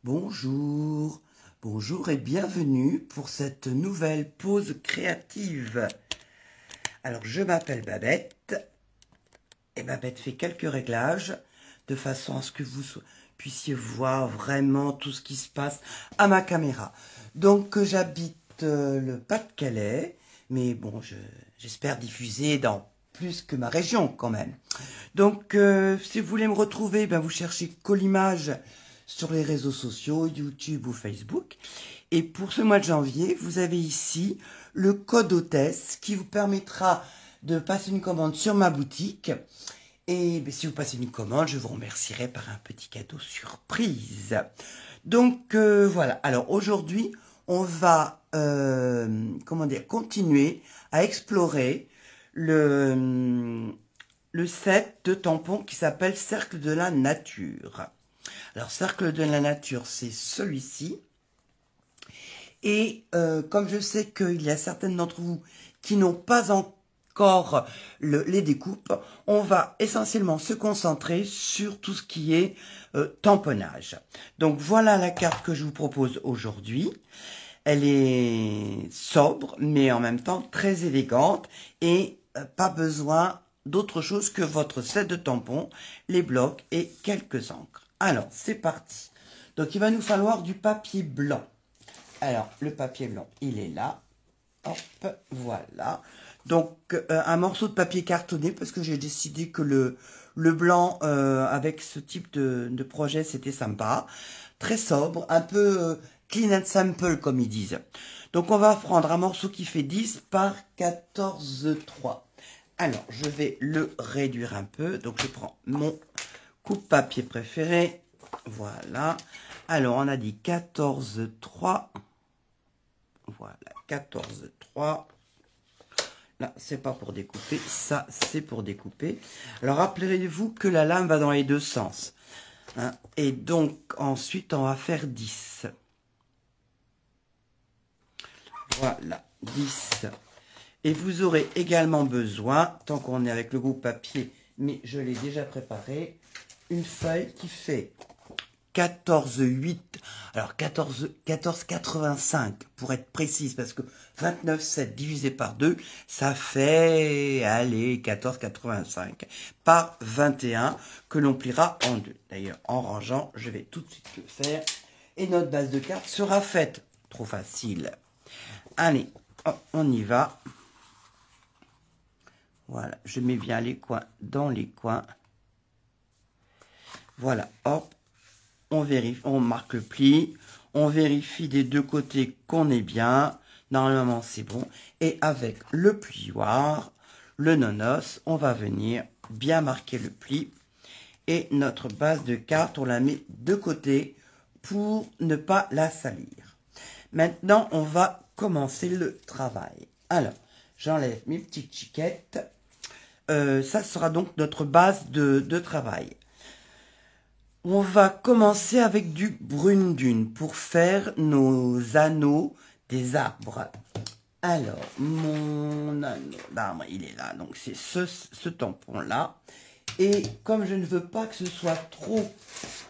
Bonjour, bonjour et bienvenue pour cette nouvelle pause créative. Alors je m'appelle Babette et Babette fait quelques réglages de façon à ce que vous puissiez voir vraiment tout ce qui se passe à ma caméra. Donc j'habite le Pas-de-Calais, mais bon j'espère diffuser dans plus que ma région quand même. Donc si vous voulez me retrouver, ben, vous cherchez Colimage sur les réseaux sociaux, YouTube ou Facebook. Et pour ce mois de janvier, vous avez ici le code hôtesse qui vous permettra de passer une commande sur ma boutique. Et si vous passez une commande, je vous remercierai par un petit cadeau surprise. Donc voilà. Alors aujourd'hui, on va continuer à explorer le set de tampons qui s'appelle Cercle de la Nature. Alors, Cercle de la Nature, c'est celui-ci. Et comme je sais qu'il y a certaines d'entre vous qui n'ont pas encore les découpes, on va essentiellement se concentrer sur tout ce qui est tamponnage. Donc, voilà la carte que je vous propose aujourd'hui. Elle est sobre, mais en même temps très élégante et pas besoin d'autre chose que votre set de tampons, les blocs et quelques encres. Alors, c'est parti. Donc, il va nous falloir du papier blanc. Alors, le papier blanc, il est là. Hop, voilà. Donc, un morceau de papier cartonné, parce que j'ai décidé que le blanc, avec ce type de projet, c'était sympa. Très sobre, un peu clean and simple, comme ils disent. Donc, on va prendre un morceau qui fait 10 par 14,3. Alors, je vais le réduire un peu. Donc, je prends mon coupe-papier préféré. Voilà. Alors, on a dit 14,3. Voilà, 14,3. Là, c'est pas pour découper. Ça, c'est pour découper. Alors, rappelez-vous que la lame va dans les deux sens. Hein. Et donc, ensuite, on va faire 10. Voilà, 10. Et vous aurez également besoin, tant qu'on est avec le groupe papier, mais je l'ai déjà préparé, une feuille qui fait 14,8, alors 14,85 pour être précise, parce que 29,7 divisé par 2, ça fait, allez, 14,85 par 21 que l'on pliera en deux. D'ailleurs, en rangeant, je vais tout de suite le faire. Et notre base de carte sera faite. Trop facile. Allez, hop, on y va. Voilà, je mets bien les coins dans les coins. Voilà, hop, on vérifie, on marque le pli, on vérifie des deux côtés qu'on est bien. Normalement, c'est bon. Et avec le plioir, le nonos, on va venir bien marquer le pli. Et notre base de carte, on la met de côté pour ne pas la salir. Maintenant, on va commencer le travail. Alors, j'enlève mes petites chiquettes. Ça sera donc notre base de travail. On va commencer avec du brune dune pour faire nos anneaux des arbres. Alors, mon anneau d'arbre, il est là. Donc, c'est ce tampon-là. Et comme je ne veux pas que ce soit trop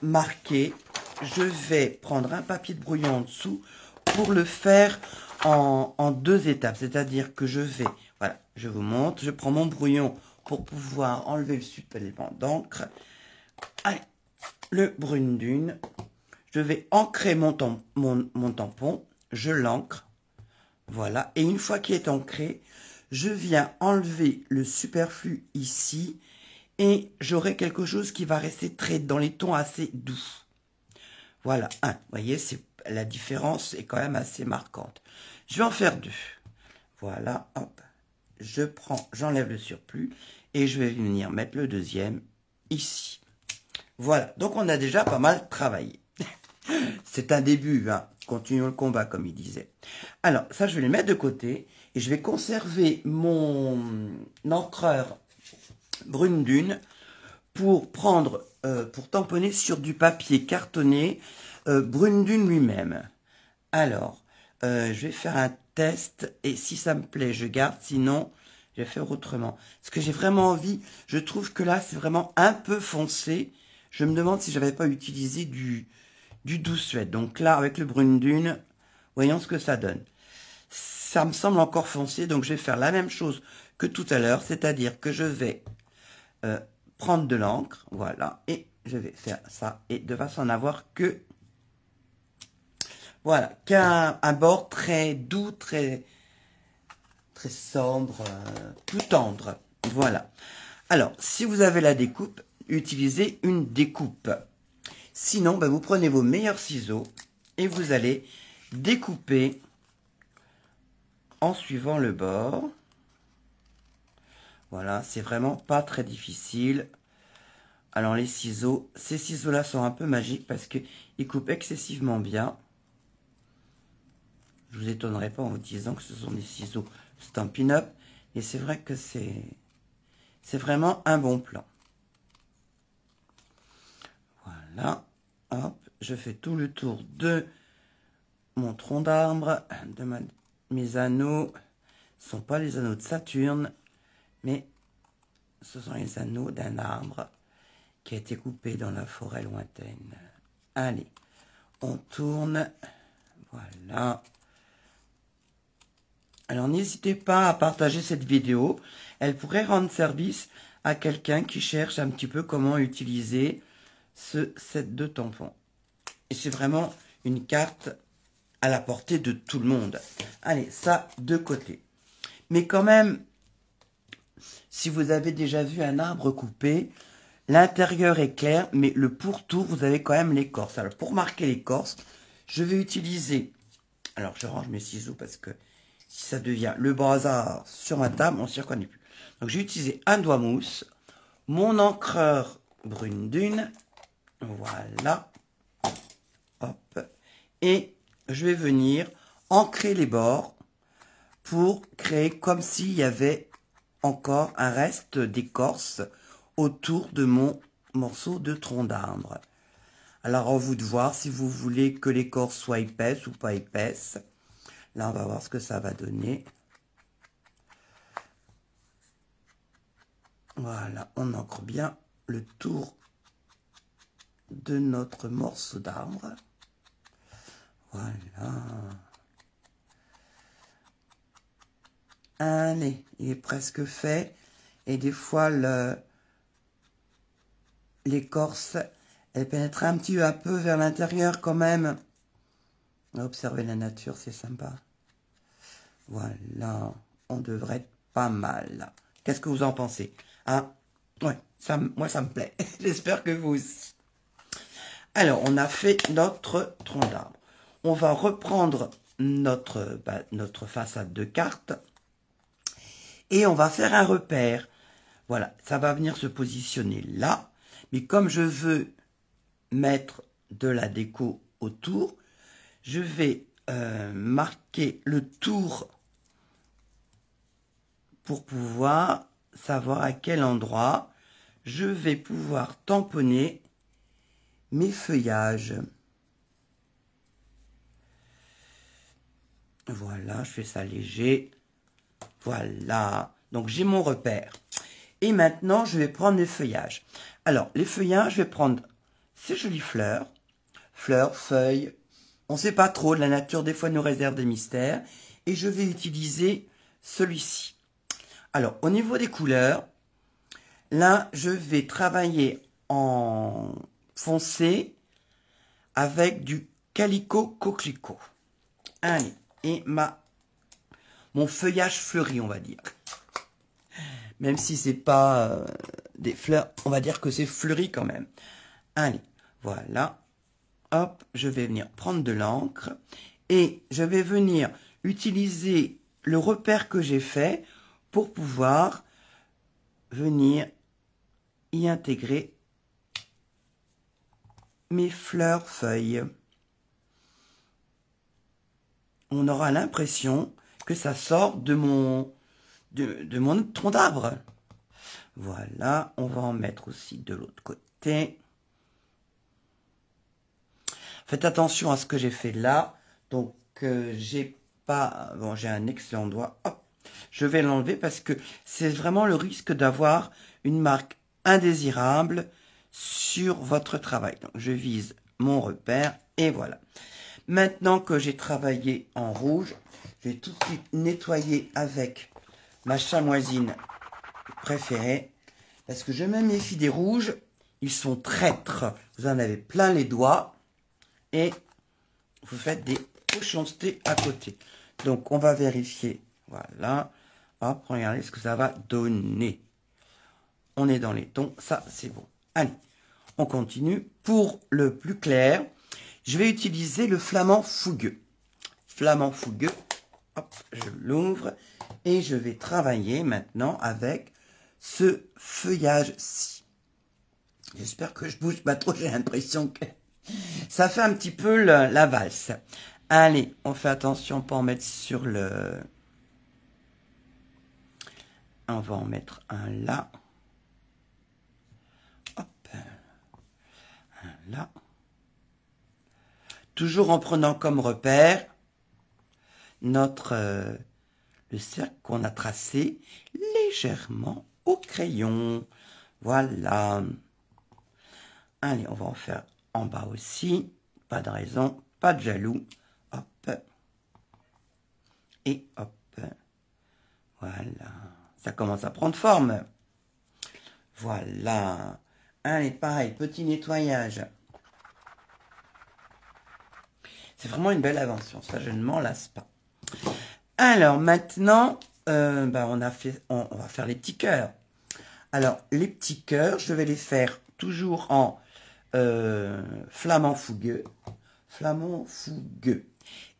marqué, je vais prendre un papier de brouillon en dessous pour le faire en deux étapes. C'est-à-dire que je vais, voilà, je vous montre, je prends mon brouillon pour pouvoir enlever le supplément d'encre. Allez, le brune dune, je vais ancrer mon tampon, je l'ancre, voilà. Et une fois qu'il est ancré, je viens enlever le superflu ici et j'aurai quelque chose qui va rester très dans les tons assez doux. Voilà, vous voyez, la différence est quand même assez marquante. Je vais en faire deux. Voilà, hop. J'enlève le surplus et je vais venir mettre le deuxième ici. Voilà, donc on a déjà pas mal travaillé. C'est un début, hein. Continuons le combat, comme il disait. Alors, ça, je vais le mettre de côté et je vais conserver mon encreur brune dune pour pour tamponner sur du papier cartonné brune dune lui-même. Alors, je vais faire un test et si ça me plaît, je garde, sinon, je vais faire autrement. Parce que j'ai vraiment envie, je trouve que là, c'est vraiment un peu foncé. Je me demande si j'avais pas utilisé du du Douce Suède. Donc là, avec le Brune Dune, voyons ce que ça donne. Ça me semble encore foncé, donc je vais faire la même chose que tout à l'heure, c'est-à-dire que je vais prendre de l'encre, voilà, et je vais faire ça, et de façon à n'avoir que, voilà, qu'un bord très doux, très sombre, tout tendre, voilà. Alors, si vous avez la découpe, utilisez une découpe. Sinon, ben, vous prenez vos meilleurs ciseaux et vous allez découper en suivant le bord. Voilà, c'est vraiment pas très difficile. Alors les ciseaux, ces ciseaux-là sont un peu magiques parce qu'ils coupent excessivement bien. Je vous étonnerai pas en vous disant que ce sont des ciseaux Stampin' Up. Et c'est vrai que c'est vraiment un bon plan. Voilà, hop, je fais tout le tour de mon tronc d'arbre, de mes anneaux. Ce ne sont pas les anneaux de Saturne, mais ce sont les anneaux d'un arbre qui a été coupé dans la forêt lointaine. Allez, on tourne. Voilà. Alors, n'hésitez pas à partager cette vidéo. Elle pourrait rendre service à quelqu'un qui cherche un petit peu comment utiliser ce set de tampons. Et c'est vraiment une carte à la portée de tout le monde. Allez, ça de côté. Mais quand même, si vous avez déjà vu un arbre coupé, l'intérieur est clair, mais le pourtour, vous avez quand même l'écorce. Alors, pour marquer l'écorce, je vais utiliser... Alors, je range mes ciseaux parce que si ça devient le bazar sur ma table, on ne s'y reconnaît plus. Donc, j'ai utilisé un doigt mousse, mon encreur Brune Dune, voilà, hop, et je vais venir ancrer les bords pour créer comme s'il y avait encore un reste d'écorce autour de mon morceau de tronc d'arbre. Alors, à vous de voir si vous voulez que l'écorce soit épaisse ou pas épaisse. Là, on va voir ce que ça va donner. Voilà, on ancre bien le tour de notre morceau d'arbre. Voilà. Allez, il est presque fait. Et des fois, l'écorce, elle pénètre un petit peu vers l'intérieur quand même. Observer la nature, c'est sympa. Voilà, on devrait être pas mal. Qu'est-ce que vous en pensez? Ah, ouais, moi ça me plaît. J'espère que vous aussi. Alors, on a fait notre tronc d'arbre. On va reprendre notre façade de carte. Et on va faire un repère. Voilà, ça va venir se positionner là. Mais comme je veux mettre de la déco autour, je vais marquer le tour pour pouvoir savoir à quel endroit je vais pouvoir tamponner mes feuillages. Voilà, je fais ça léger. Voilà, donc j'ai mon repère. Et maintenant, je vais prendre les feuillages. Alors, les feuillages, je vais prendre ces jolies fleurs. Fleurs, feuilles. On ne sait pas trop, la nature des fois nous réserve des mystères. Et je vais utiliser celui-ci. Alors, au niveau des couleurs, là, je vais travailler en foncé avec du Calico Coquelicot. Allez, et mon feuillage fleuri, on va dire. Même si c'est pas des fleurs, on va dire que c'est fleuri quand même. Allez, voilà. Hop, je vais venir prendre de l'encre et je vais venir utiliser le repère que j'ai fait pour pouvoir venir y intégrer mes fleurs feuilles. On aura l'impression que ça sort de mon tronc d'arbre. Voilà, on va en mettre aussi de l'autre côté. Faites attention à ce que j'ai fait là. Donc, j'ai un excellent doigt. Hop, je vais l'enlever parce que c'est vraiment le risque d'avoir une marque indésirable sur votre travail. Donc, je vise mon repère Et voilà. Maintenant que j'ai travaillé en rouge, je vais tout de suite nettoyer avec ma chamoisine préférée. Parce que je me méfie des rouges. Ils sont traîtres. Vous en avez plein les doigts. Et vous faites des méchancetés à côté. Donc, on va vérifier. Voilà. Hop, regardez ce que ça va donner. On est dans les tons. Ça, c'est bon. Allez, on continue. Pour le plus clair, je vais utiliser le flamand fougueux. Flamand fougueux. Hop, je l'ouvre. Et je vais travailler maintenant avec ce feuillage-ci. J'espère que je bouge pas trop. J'ai l'impression que ça fait un petit peu la valse. Allez, on fait attention pour en mettre sur le... On va en mettre un là. Hop. Un là. Toujours en prenant comme repère notre... le cercle qu'on a tracé légèrement au crayon. Voilà. Allez, on va en faire en bas aussi. Pas de raison, pas de jaloux. Hop. Et hop. Voilà. Ça commence à prendre forme. Voilà. Allez, pareil, petit nettoyage. C'est vraiment une belle invention. Ça, je ne m'en lasse pas. Alors, maintenant, on va faire les petits cœurs. Alors, les petits cœurs, je vais les faire toujours en flamand fougueux. Flamand fougueux.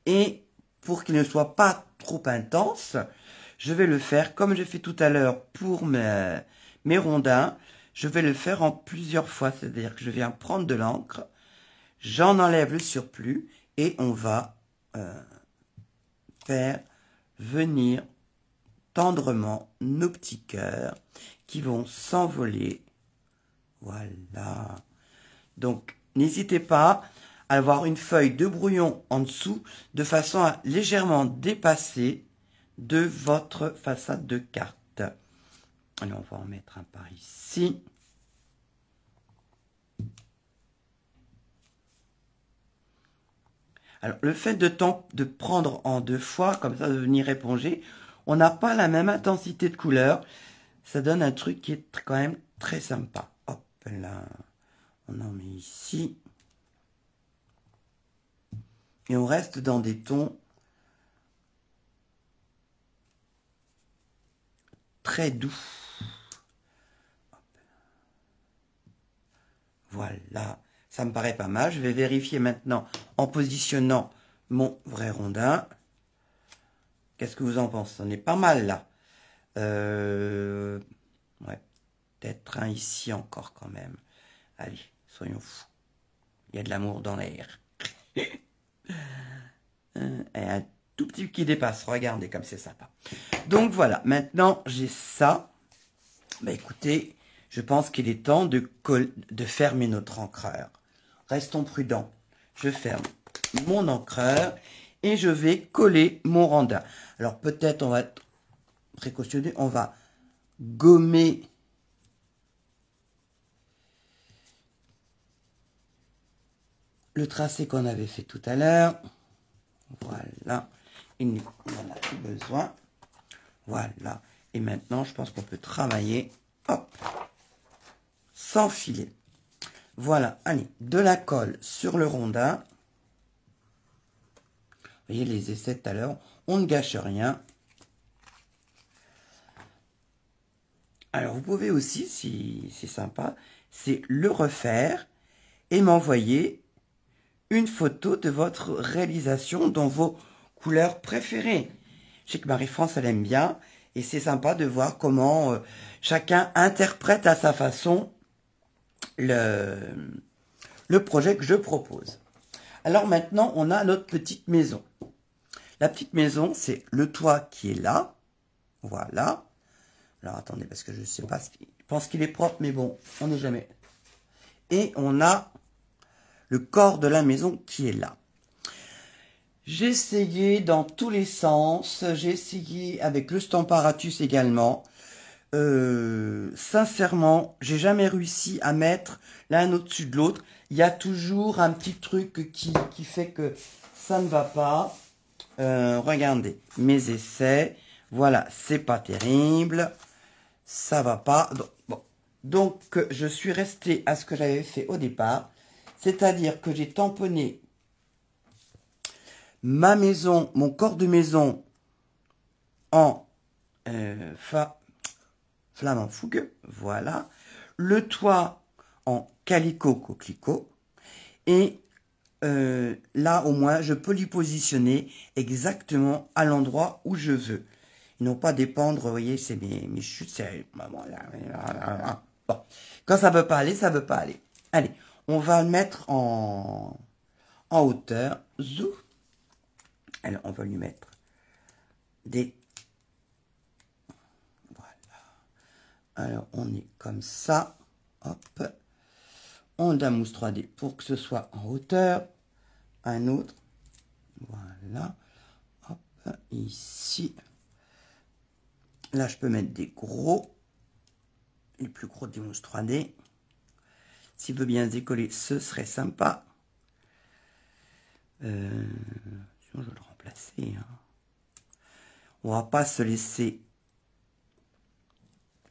Et pour qu'il ne soit pas trop intense, je vais le faire comme j'ai fait tout à l'heure pour mes rondins. Je vais le faire en plusieurs fois. C'est-à-dire que je viens prendre de l'encre, j'en enlève le surplus et on va faire venir tendrement nos petits cœurs qui vont s'envoler. Voilà. Donc, n'hésitez pas à avoir une feuille de brouillon en dessous de façon à légèrement dépasser de votre façade de carte. Alors, on va en mettre un par ici. Alors, le fait de prendre en deux fois, comme ça, de venir éponger, on n'a pas la même intensité de couleur. Ça donne un truc qui est quand même très sympa. Hop là, on en met ici. Et on reste dans des tons très doux. Voilà, ça me paraît pas mal. Je vais vérifier maintenant en positionnant mon vrai rondin. Qu'est-ce que vous en pensez? On est pas mal là. Ouais, peut-être un ici encore quand même. Allez, soyons fous. Il y a de l'amour dans l'air. Et un tout petit qui dépasse. Regardez comme c'est sympa. Donc voilà, maintenant j'ai ça. Bah écoutez, je pense qu'il est temps de fermer notre encreur. Restons prudents. Je ferme mon encreur et je vais coller mon rondin. Alors peut-être on va être précautionneux, on va gommer le tracé qu'on avait fait tout à l'heure. Voilà, il n'en a plus besoin. Voilà, et maintenant je pense qu'on peut travailler, hop, sans filet. Voilà, allez, de la colle sur le rondin. Vous voyez les essais tout à l'heure, on ne gâche rien. Alors vous pouvez aussi, si c'est sympa, c'est le refaire et m'envoyer une photo de votre réalisation dans vos couleurs préférées. Je sais que Marie-France, elle aime bien et c'est sympa de voir comment chacun interprète à sa façon le projet que je propose. Alors maintenant, on a notre petite maison. La petite maison, c'est le toit qui est là. Voilà. Alors attendez, parce que je ne sais pas, je pense qu'il est propre, mais bon, on n'est jamais. Et on a le corps de la maison qui est là. J'ai essayé dans tous les sens, j'ai essayé avec le Stamparatus également. sincèrement, j'ai jamais réussi à mettre l'un au-dessus de l'autre. Il y a toujours un petit truc qui fait que ça ne va pas. Regardez, mes essais. Voilà, c'est pas terrible. Ça va pas. Donc, bon. Donc, je suis resté à ce que j'avais fait au départ. C'est-à-dire que j'ai tamponné ma maison, mon corps de maison en flamand fougueux, voilà. Le toit en calicot coquelicot. Et là, au moins, je peux l'y positionner exactement à l'endroit où je veux. Ils n'ont pas dépendre, vous voyez, c'est mes chutes. Bon. Quand ça veut pas aller, ça veut pas aller. Allez, on va le mettre en hauteur. Zou. Alors, on va lui mettre des... Voilà. Alors, on est comme ça. Hop. On a mousse 3D pour que ce soit en hauteur. Un autre. Voilà. Hop. Ici. Là, je peux mettre des gros. Les plus gros des mousses 3D. S'il veut bien décoller, ce serait sympa. Sinon, je vais le remplacer. Hein. On va pas se laisser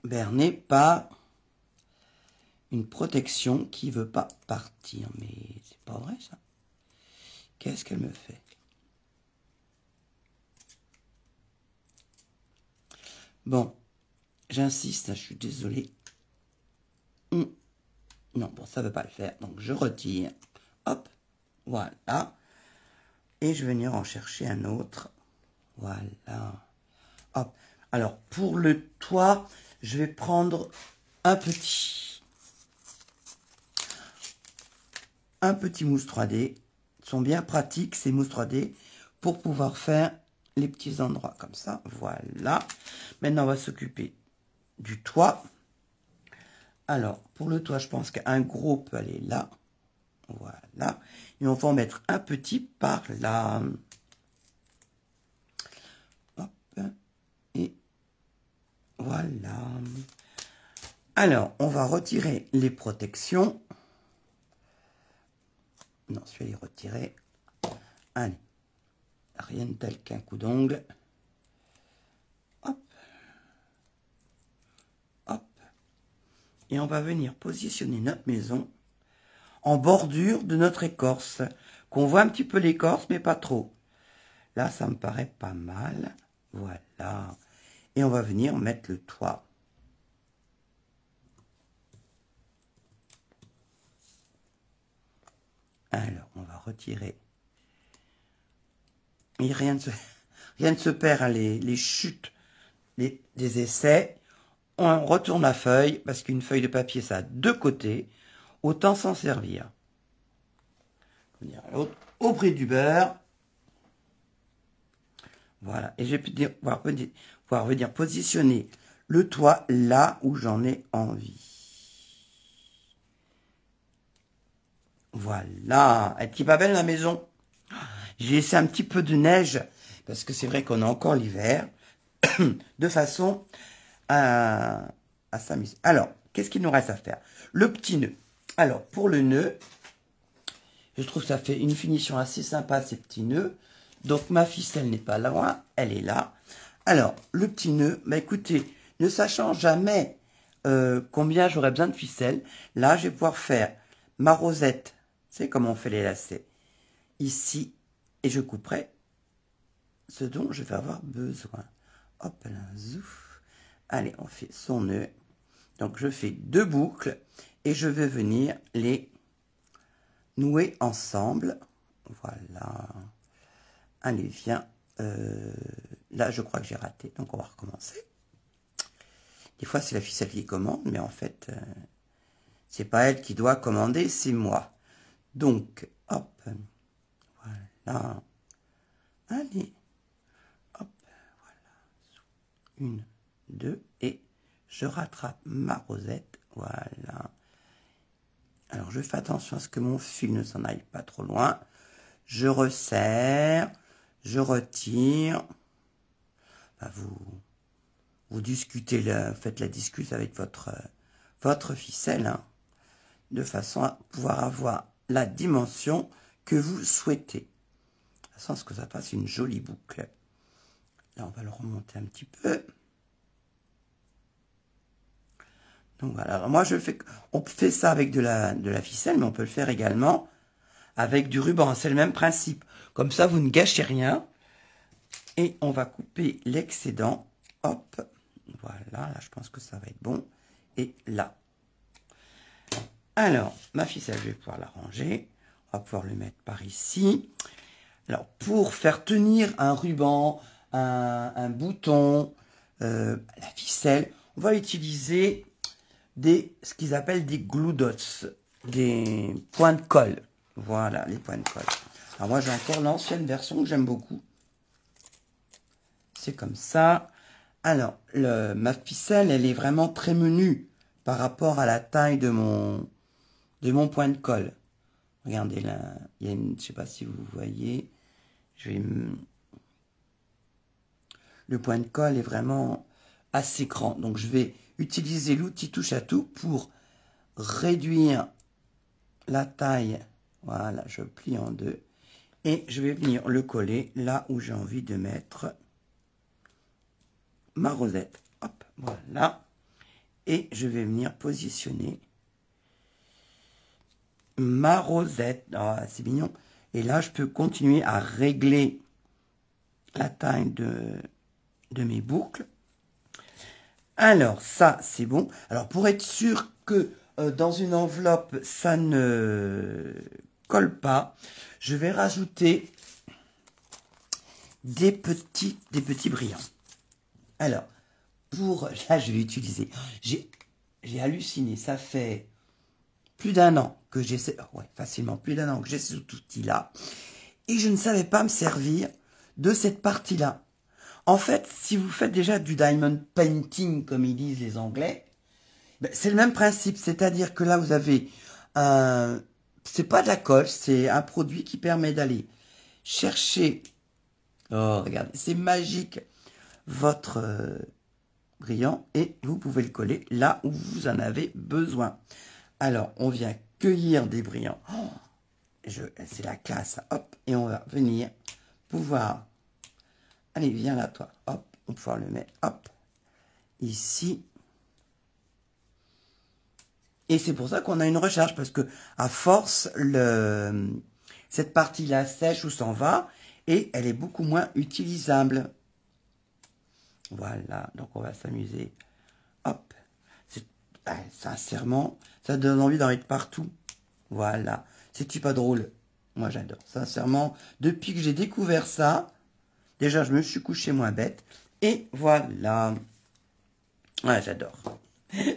berner par une protection qui veut pas partir. Mais c'est pas vrai, ça. Qu'est-ce qu'elle me fait? Bon, j'insiste, je suis désolé. Non, bon, ça ne veut pas le faire. Donc, je retire. Hop, voilà. Et je vais venir en chercher un autre. Voilà. Hop. Alors, pour le toit, je vais prendre un petit mousse 3D. Ils sont bien pratiques, ces mousses 3D, pour pouvoir faire les petits endroits comme ça. Voilà. Maintenant, on va s'occuper du toit. Alors, pour le toit, je pense qu'un gros peut aller là. Voilà. Et on va en mettre un petit par là. Hop. Et voilà. Alors, on va retirer les protections. Non, je vais les retirer. Allez. Rien de tel qu'un coup d'ongle. Hop. Hop. Et on va venir positionner notre maison en bordure de notre écorce. Qu'on voit un petit peu l'écorce, mais pas trop. Là, ça me paraît pas mal. Voilà. Et on va venir mettre le toit. Alors, on va retirer. Et rien ne se perd, hein, les chutes des essais. On retourne la feuille, parce qu'une feuille de papier, ça a deux côtés. Autant s'en servir. Au prix du beurre. Voilà. Et je vais pouvoir venir positionner le toit là où j'en ai envie. Voilà. Elle est pas belle la maison. J'ai laissé un petit peu de neige, parce que c'est vrai qu'on a encore l'hiver, de façon à s'amuser. Alors, qu'est-ce qu'il nous reste à faire? Le petit nœud. Alors, pour le nœud, je trouve que ça fait une finition assez sympa, ces petits nœuds. Donc, ma ficelle n'est pas loin, elle est là. Alors, le petit nœud, bah écoutez, ne sachant jamais combien j'aurais besoin de ficelle, là, je vais pouvoir faire ma rosette. C'est comment on fait les lacets. Ici, et je couperai ce dont je vais avoir besoin. Hop là, zouf. Allez, on fait son nœud. Donc, je fais deux boucles et je vais venir les nouer ensemble. Voilà. Allez, viens. Là, je crois que j'ai raté, donc on va recommencer. Des fois, c'est la ficelle qui commande, mais en fait, c'est pas elle qui doit commander, c'est moi. Donc, hop. Voilà. Allez. Hop. Voilà. Une, deux, et je rattrape ma rosette. Voilà. Alors, je fais attention à ce que mon fil ne s'en aille pas trop loin. Je resserre. Je retire. Bah, vous vous discutez, faites la discute avec votre ficelle, hein, de façon à pouvoir avoir la dimension que vous souhaitez. De façon à ce que ça fasse une jolie boucle. Là, on va le remonter un petit peu. Donc voilà, alors moi on fait ça avec de la ficelle, mais on peut le faire également avec du ruban. C'est le même principe. Comme ça, vous ne gâchez rien. Et on va couper l'excédent. Hop, voilà, là je pense que ça va être bon. Et là. Alors, ma ficelle, je vais pouvoir la ranger. On va pouvoir le mettre par ici. Alors, pour faire tenir un ruban, un bouton, la ficelle, on va utiliser ce qu'ils appellent des glue dots, des points de colle. Voilà, les points de colle. Alors moi, j'ai encore l'ancienne version que j'aime beaucoup. C'est comme ça. Alors, ma ficelle, elle est vraiment très menue par rapport à la taille de mon point de colle. Regardez là, il y a une, je sais pas si vous voyez, le point de colle est vraiment assez grand. Donc, je vais utiliser l'outil touche à tout pour réduire la taille. Voilà, je plie en deux. Et je vais venir le coller là où j'ai envie de mettre ma rosette. Hop, voilà. Et je vais venir positionner ma rosette. Oh, c'est mignon. Et là, je peux continuer à régler la taille de mes boucles. Alors, ça, c'est bon. Alors, pour être sûr que dans une enveloppe, ça ne colle pas, je vais rajouter des petits brillants. Alors, là, je vais utiliser. J'ai halluciné. Ça fait plus d'un an que j'essaie. Ouais, facilement plus d'un an que j'ai cet outil-là. Et je ne savais pas me servir de cette partie-là. En fait, si vous faites déjà du diamond painting, comme ils disent les Anglais, ben, c'est le même principe. C'est-à-dire que là, vous avez c'est pas de la colle, c'est un produit qui permet d'aller chercher. Oh, regardez, c'est magique. Votre brillant et vous pouvez le coller là où vous en avez besoin. Alors, on vient cueillir des brillants. Oh, c'est la classe. Hop, et on va venir pouvoir. Allez, viens là, toi. Hop, on va pouvoir le mettre. Hop, ici. Et c'est pour ça qu'on a une recharge, parce que à force, cette partie-là sèche ou s'en va, et elle est beaucoup moins utilisable. Voilà, donc on va s'amuser. Hop, sincèrement, ça donne envie d'en mettre partout. Voilà, c'est-tu pas drôle? Moi j'adore, sincèrement. Depuis que j'ai découvert ça, déjà je me suis couché moins bête. Et voilà. Ouais, j'adore.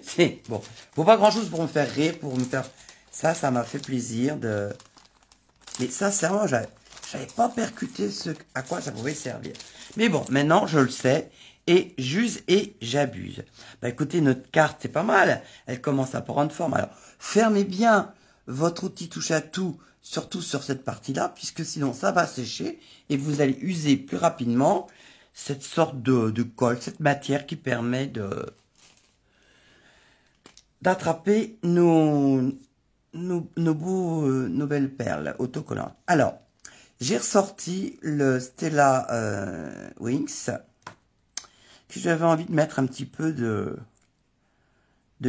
C'est bon, faut pas grand-chose pour me faire rire, pour me faire... Ça m'a fait plaisir de... Mais sincèrement, j'avais pas percuté à quoi ça pouvait servir. Mais bon, maintenant je le sais. Et j'use et j'abuse. Bah écoutez, notre carte, c'est pas mal. Elle commence à prendre forme. Alors, fermez bien votre outil touche à tout, surtout sur cette partie-là, puisque sinon ça va sécher et vous allez user plus rapidement cette sorte de colle, cette matière qui permet d'attraper nos belles perles autocollantes. Alors, j'ai ressorti le Stella Wings. Puis j'avais envie de mettre un petit peu de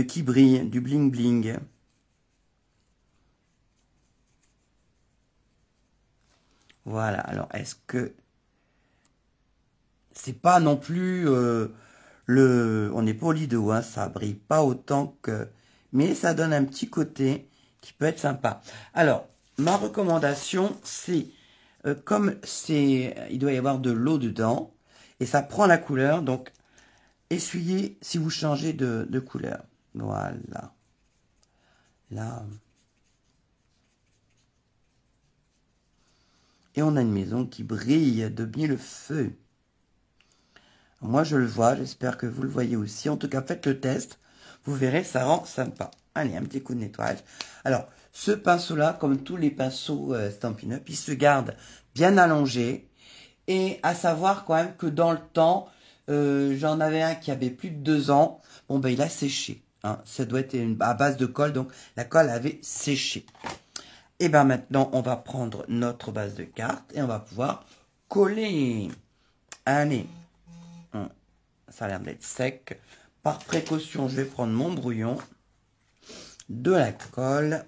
qui brille, du bling bling. Voilà, alors est-ce que c'est pas non plus on n'est pas au Lido, hein, ça brille pas autant que... Mais ça donne un petit côté qui peut être sympa. Alors, ma recommandation, c'est comme il doit y avoir de l'eau dedans, et ça prend la couleur, donc essuyez si vous changez de couleur. Voilà. Là. Et on a une maison qui brille de mille feux. Moi, je le vois, j'espère que vous le voyez aussi. En tout cas, faites le test. Vous verrez, ça rend sympa. Allez, un petit coup de nettoyage. Alors, ce pinceau-là, comme tous les pinceaux Stampin' Up, il se garde bien allongé. Et à savoir quand même que dans le temps, J'en avais un qui avait plus de 2 ans. Bon, ben, il a séché. Hein. Ça doit être à base de colle, donc la colle avait séché. Et ben maintenant, on va prendre notre base de cartes et on va pouvoir coller. Allez. Ça a l'air d'être sec. Par précaution, je vais prendre mon brouillon, de la colle.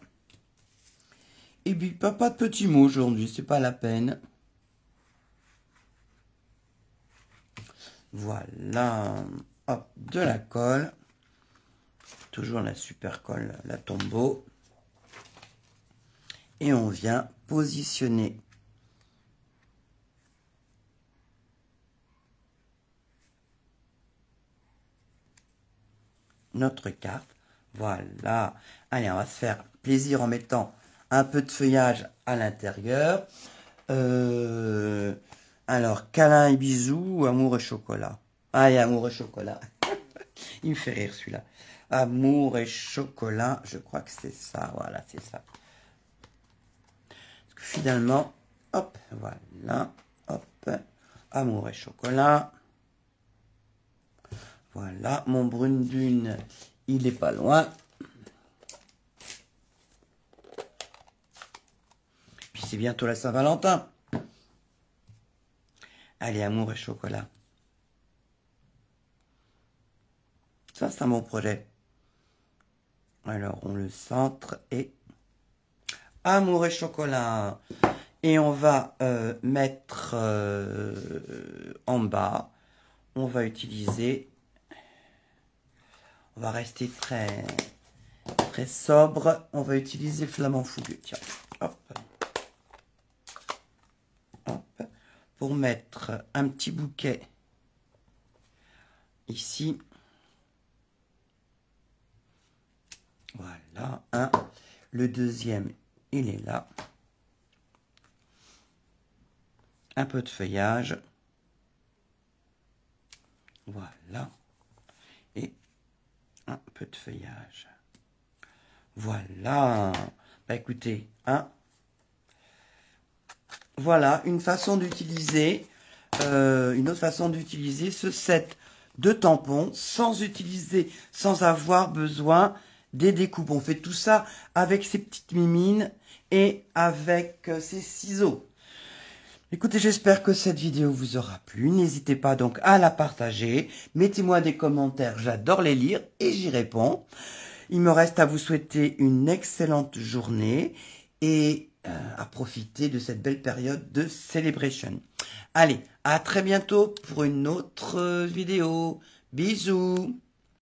Et puis, pas de petits mots aujourd'hui, c'est pas la peine. Voilà. Hop, de la colle. Toujours la super colle, la Tombow. Et on vient positionner notre carte. Voilà. Allez, on va se faire plaisir en mettant un peu de feuillage à l'intérieur. Alors, câlin et bisous, amour et chocolat. Ah, et amour et chocolat. Il me fait rire celui-là. Amour et chocolat, je crois que c'est ça. Voilà, c'est ça. Parce que finalement, hop, voilà. Hop, amour et chocolat. Voilà, mon brune dune, il est pas loin. Puis c'est bientôt la Saint-Valentin. Allez, amour et chocolat. Ça, c'est un bon projet. Alors, on le centre et amour et chocolat. Et on va mettre en bas. On va utiliser. On va rester très sobre. On va utiliser flamant fougueux. Tiens, hop. Hop. Pour mettre un petit bouquet ici. Voilà, un. Le deuxième, il est là. Un peu de feuillage. Voilà. Et un peu de feuillage. Voilà. Bah écoutez, hein. Voilà une façon d'utiliser, une autre façon d'utiliser ce set de tampons sans avoir besoin des découpes. On fait tout ça avec ces petites mimines et avec ces ciseaux. Écoutez, j'espère que cette vidéo vous aura plu. N'hésitez pas donc à la partager. Mettez-moi des commentaires, j'adore les lire et j'y réponds. Il me reste à vous souhaiter une excellente journée et à profiter de cette belle période de Celebration. Allez, à très bientôt pour une autre vidéo. Bisous!